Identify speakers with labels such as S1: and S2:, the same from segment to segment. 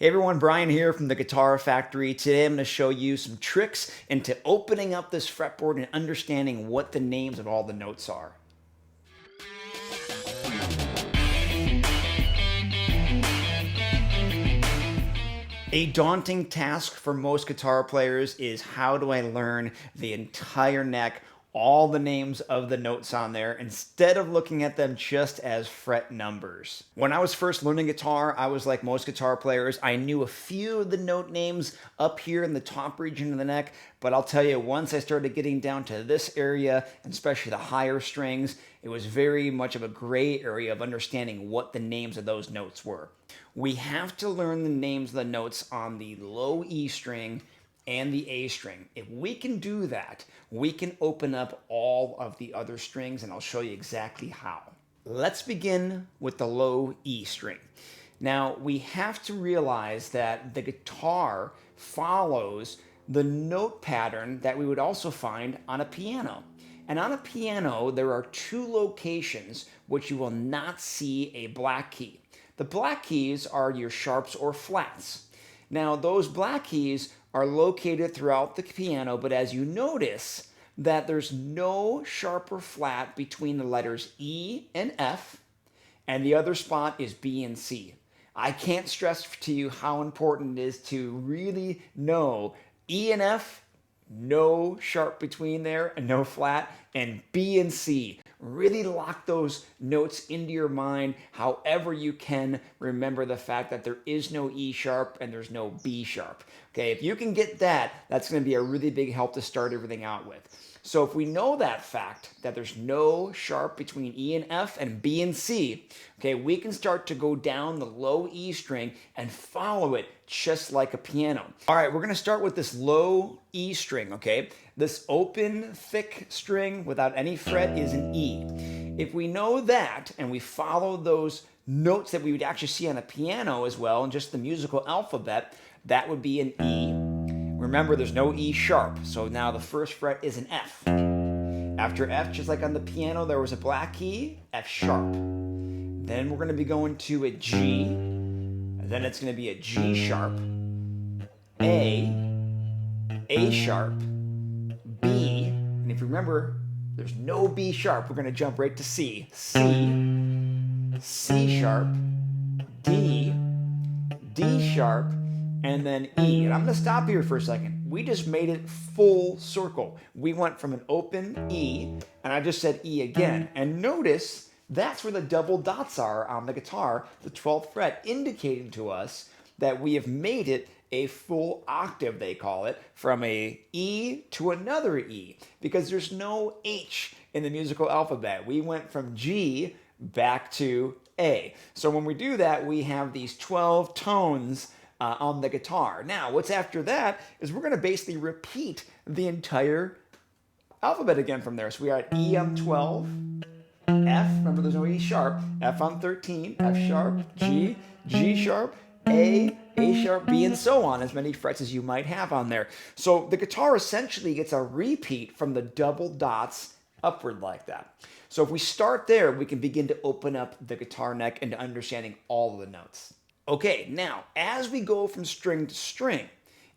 S1: Hey everyone, Bryan here from the Guitar Factory. Today I'm going to show you some tricks into opening up this fretboard and understanding what the names of all the notes are. A daunting task for most guitar players is how do I learn the entire neck, all the names of the notes on there, instead of looking at them just as fret numbers. When I was first learning guitar, I was like most guitar players. I knew a few of the note names up here in the top region of the neck, but I'll tell you, once I started getting down to this area, and especially the higher strings, it was very much of a gray area of understanding what the names of those notes were. We have to learn the names of the notes on the low E string and the A string. If we can do that, we can open up all of the other strings, and I'll show you exactly how. Let's begin with the low E string. Now, we have to realize that the guitar follows the note pattern that we would also find on a piano. And on a piano, there are two locations which you will not see a black key. The black keys are your sharps or flats. Now, those black keys are located throughout the piano, but as you notice that there's no sharp or flat between the letters E and F, and the other spot is B and C. I can't stress to you how important it is to really know E and F, no sharp between there and no flat, and B and C. Really lock those notes into your mind however you can. Remember the fact that there is no E sharp and there's no B sharp. Okay, if you can get that, that's going to be a really big help to start everything out with. So if we know that fact, that there's no sharp between E and F and B and C, okay, we can start to go down the low E string and follow it just like a piano. All right, we're going to start with this low E string, okay? This open, thick string without any fret is an E. If we know that and we follow those notes that we would actually see on a piano as well, and just the musical alphabet, that would be an E. Remember, there's no E sharp, so now the first fret is an F. After F, just like on the piano, there was a black key, F sharp. Then we're going to be going to a G, and then it's going to be a G sharp, A sharp, B, and if you remember, there's no B sharp, we're going to jump right to C, C sharp, D sharp, and then E. And I'm going to stop here for a second. We just made it full circle. We went from an open E, and I just said E again. And notice that's where the double dots are on the guitar, the 12th fret, indicating to us that we have made it a full octave, they call it, from a E to another E, because there's no H in the musical alphabet. We went from G back to A. So when we do that, we have these 12 tones on the guitar. Now, what's after that is we're going to basically repeat the entire alphabet again from there. So we got E on 12, F, remember there's no E sharp, F on 13, F sharp, G sharp, A sharp, B, and so on, as many frets as you might have on there. So the guitar essentially gets a repeat from the double dots upward like that. So if we start there, we can begin to open up the guitar neck into understanding all of the notes. Okay, now, as we go from string to string,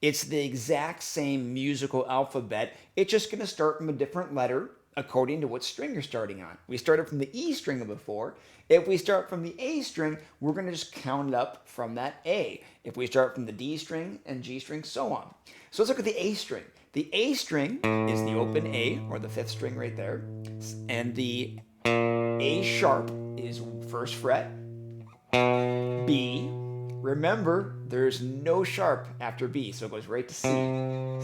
S1: it's the exact same musical alphabet. It's just going to start from a different letter according to what string you're starting on. We started from the E string before. If we start from the A string, we're going to just count it up from that A. If we start from the D string and G string, so on. So let's look at the A string. The A string is the open A, or the 5th string right there. And the A sharp is first fret. B. Remember, there's no sharp after B, so it goes right to C.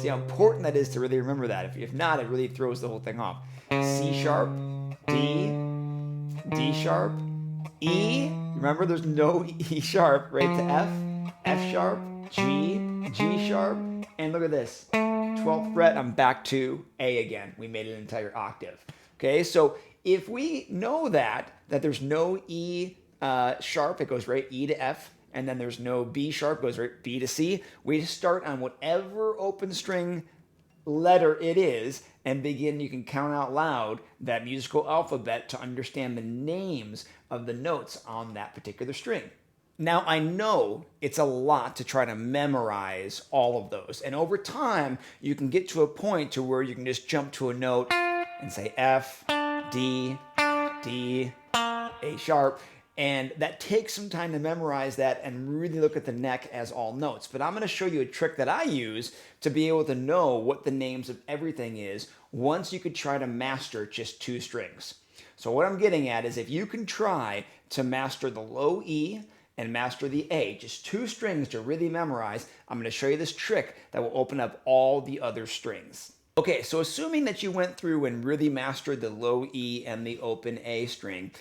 S1: See how important that is to really remember that. If not, it really throws the whole thing off. C sharp, D sharp, E. Remember, there's no E sharp, right to F sharp, G sharp, and look at this. 12th fret, I'm back to A again. We made an entire octave. Okay, so if we know that there's no E sharp, it goes right E to F, and then there's no B sharp, goes right B to C. We start on whatever open string letter it is and begin, you can count out loud that musical alphabet to understand the names of the notes on that particular string. Now, I know it's a lot to try to memorize all of those. And over time, you can get to a point to where you can just jump to a note and say F, D, D, A sharp. And that takes some time to memorize that and really look at the neck as all notes. But I'm going to show you a trick that I use to be able to know what the names of everything is once you could try to master just 2 strings. So what I'm getting at is if you can try to master the low E and master the A, just 2 strings to really memorize, I'm going to show you this trick that will open up all the other strings. Okay, so assuming that you went through and really mastered the low E and the open A string,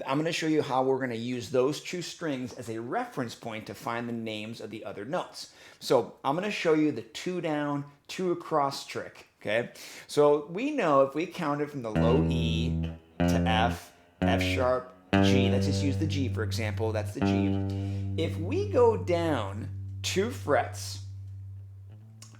S1: I'm going to show you how we're going to use those 2 strings as a reference point to find the names of the other notes. So I'm going to show you the 2 down, 2 across trick, okay? So we know if we count it from the low E to F, F sharp, G, let's just use the G for example, that's the G. If we go down 2 frets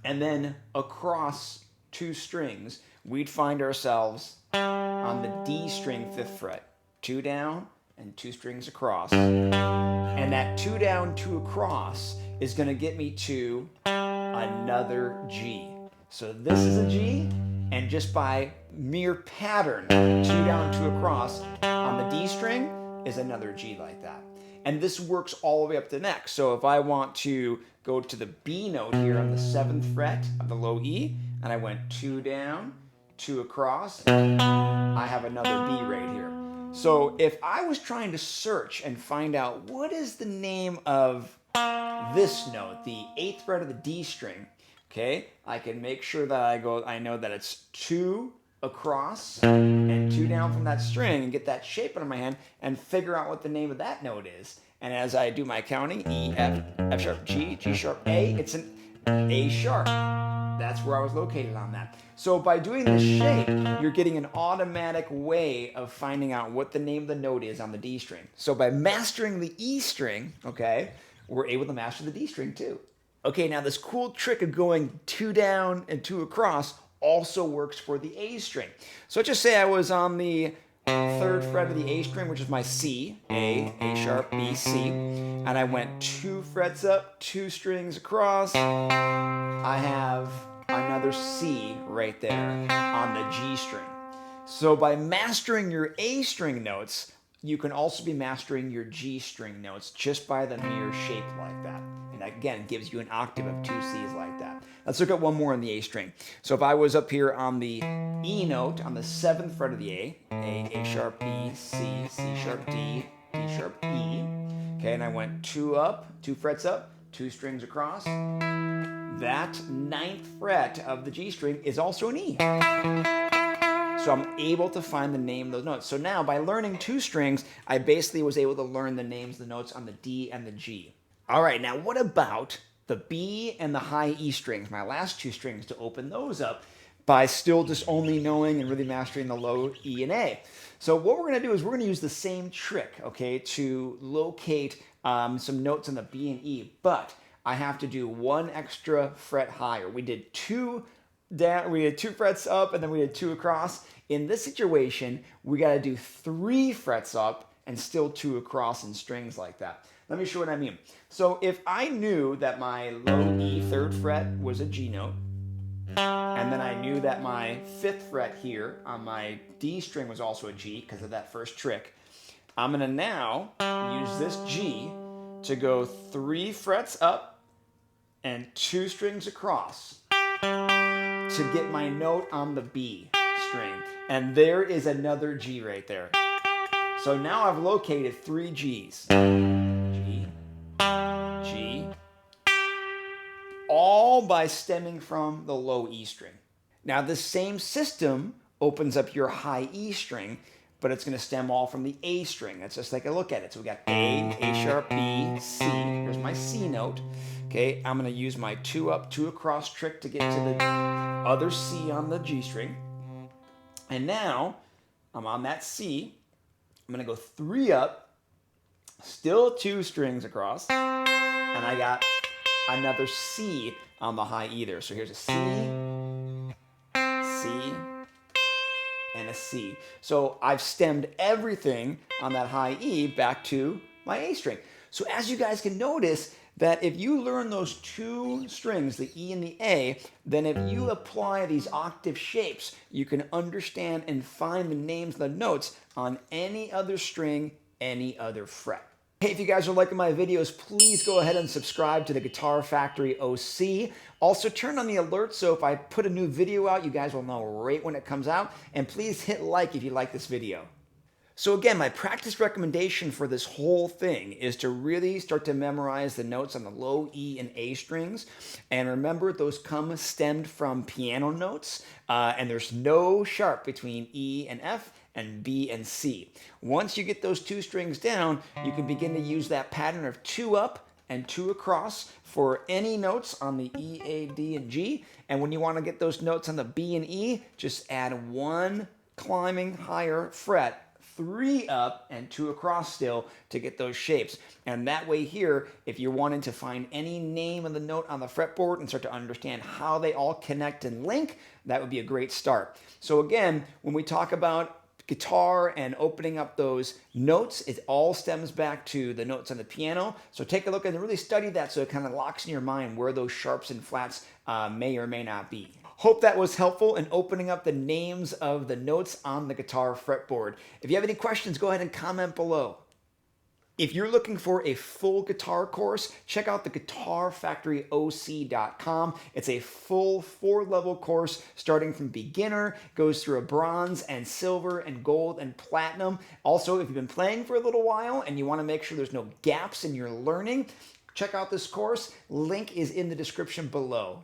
S1: and then across 2 strings, we'd find ourselves on the D string 5th fret. 2 down and 2 strings across. And that 2 down, 2 across is going to get me to another G. So this is a G, and just by mere pattern, 2 down, 2 across on the D string is another G like that. And this works all the way up to the neck. So if I want to go to the B note here on the 7th fret of the low E, and I went 2 down, 2 across, I have another B right here. So if I was trying to search and find out what is the name of this note, the 8th fret of the D string, okay, I can make sure that I know that it's 2 across and 2 down from that string and get that shape out of my hand and figure out what the name of that note is. And as I do my counting, E, F, F sharp, G, G sharp, A, it's an A sharp. That's where I was located on that. So by doing this shape, you're getting an automatic way of finding out what the name of the note is on the D string. So by mastering the E string, okay, we're able to master the D string too. Okay, now this cool trick of going 2 down and 2 across also works for the A string. So let's just say I was on the 3rd fret of the A string, which is my C, A sharp, B, C, and I went 2 frets up, 2 strings across. I have another C right there on the G string. So by mastering your A string notes, you can also be mastering your G string notes just by the mere shape like that. And again, it gives you an octave of 2 C's like that. Let's look at one more on the A string. So if I was up here on the E note on the 7th fret of the A sharp, B, C, C sharp, D, D sharp, E. Okay, and I went 2 up, 2 frets up, 2 strings across. That 9th fret of the G string is also an E. So I'm able to find the name of those notes. So now by learning 2 strings, I basically was able to learn the names of the notes on the D and the G. All right, now what about the B and the high E strings, my last 2 strings, to open those up by still just only knowing and really mastering the low E and A? So what we're going to do is we're going to use the same trick, okay, to locate some notes on the B and E, but I have to do 1 extra fret higher. We did 2 down, we did 2 frets up, and then we did 2 across. In this situation, we got to do 3 frets up and still 2 across in strings like that. Let me show what I mean. So if I knew that my low E 3rd fret was a G note, and then I knew that my 5th fret here on my D string was also a G because of that first trick, I'm going to now use this G to go 3 frets up and 2 strings across to get my note on the B string. And there is another G right there. So now I've located 3 Gs. G, G, all by stemming from the low E string. Now this same system opens up your high E string, but it's going to stem all from the A string. Let's just take a look at it. So we got A sharp, B, C. Here's my C note. Okay, I'm going to use my 2 up, 2 across trick to get to the other C on the G string. And now I'm on that C. I'm going to go 3 up, still 2 strings across, and I got another C on the high E there. So here's a C, C, and a C. So I've stemmed everything on that high E back to my A string. So as you guys can notice, that if you learn those two strings, the E and the A, then if you apply these octave shapes, you can understand and find the names of the notes on any other string, any other fret. Hey, if you guys are liking my videos, please go ahead and subscribe to the Guitar Factory OC. Also, turn on the alerts so if I put a new video out, you guys will know right when it comes out. And please hit like if you like this video. So again, my practice recommendation for this whole thing is to really start to memorize the notes on the low E and A strings. And remember, those come stemmed from piano notes, and there's no sharp between E and F and B and C. Once you get those two strings down, you can begin to use that pattern of 2 up and 2 across for any notes on the E, A, D, and G. And when you want to get those notes on the B and E, just add 1 climbing higher fret, 3 up and 2 across still to get those shapes. And that way here, if you're wanting to find any name of the note on the fretboard and start to understand how they all connect and link, that would be a great start. So again, when we talk about guitar and opening up those notes, it all stems back to the notes on the piano. So take a look and really study that so it kind of locks in your mind where those sharps and flats may or may not be. Hope that was helpful in opening up the names of the notes on the guitar fretboard. If you have any questions, go ahead and comment below. If you're looking for a full guitar course, check out the guitarfactoryoc.com. It's a full 4-level course starting from beginner, goes through a bronze and silver and gold and platinum. Also, if you've been playing for a little while and you want to make sure there's no gaps in your learning, check out this course. Link is in the description below.